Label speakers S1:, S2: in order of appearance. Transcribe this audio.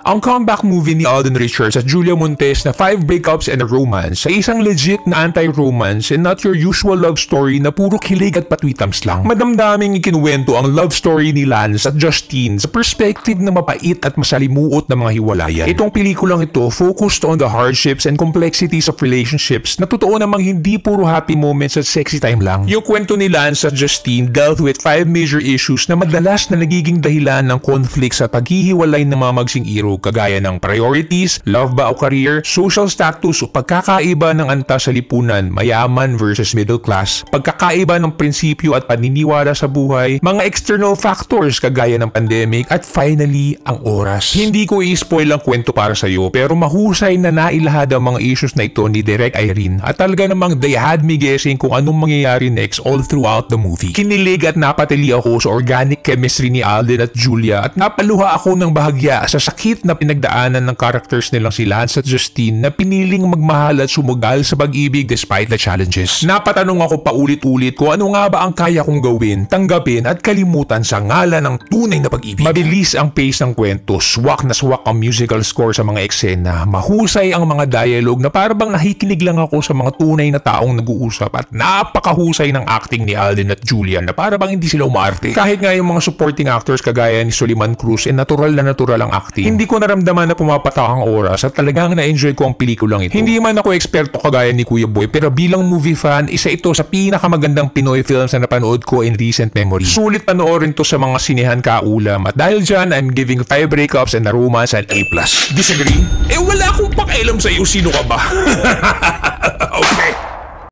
S1: Ang comeback movie ni Alden Richards at Julia Montes na 5 Breakups and a Romance ay isang legit na anti-romance and not your usual love story na puro kilig at patwitams lang. Madamdaming ikinuwento ang love story ni Lance at Justine sa perspective na mapait at masalimuot na mga hiwalayan. Itong pelikulang ito focused on the hardships and complexities of relationships na totoo namang hindi puro happy moments at sexy time lang. Yung kwento ni Lance at Justine dealt with 5 major issues na madalas na nagiging dahilan ng conflicts at paghihiwalay ng mga magsing iro, kagaya ng priorities, love ba o career, social status o pagkakaiba ng antas sa lipunan, mayaman versus middle class, pagkakaiba ng prinsipyo at paniniwala sa buhay, mga external factors kagaya ng pandemic, at finally, ang oras. Hindi ko i-spoil ang kwento para sa iyo, pero mahusay na nailahad ang mga issues na ito ni Direk Irene at talaga namang they had me guessing kung anong mangyayari next all throughout the movie. Kinilig at napatili ako sa organic chemistry ni Alden at Julia at napaluha ako ng bahagya sa sakit na pinagdaanan ng characters nilang si Lance at Justine na piniling magmahal at sumugal sa pag-ibig despite the challenges. Napatanong ako paulit-ulit kung ano nga ba ang kaya kong gawin, tanggapin at kalimutan sa ngalan ng tunay na pag-ibig. Mabilis ang pace ng kwento, swak na swak ang musical score sa mga eksena, mahusay ang mga dialogue na parang nakikinig lang ako sa mga tunay na taong nag-uusap, at napakahusay ng acting ni Alden at Julia na parang hindi sila umarte. Kahit nga yung mga supporting actors kagaya ni Soliman Cruz natural ang acting. Hindi ko naramdaman na pumapatak ang oras at talagang na-enjoy ko ang pelikulang ito. Hindi man ako eksperto kagaya ni Kuya Boy, pero bilang movie fan, isa ito sa pinakamagandang Pinoy films na napanood ko in recent memory. Sulit panoorin to sa mga sinehan kaulam, at dahil dyan, I'm giving 5 Breakups and a Romance an A+. Disagree? Wala akong pakialam sa iyo, sino ka ba? Okay.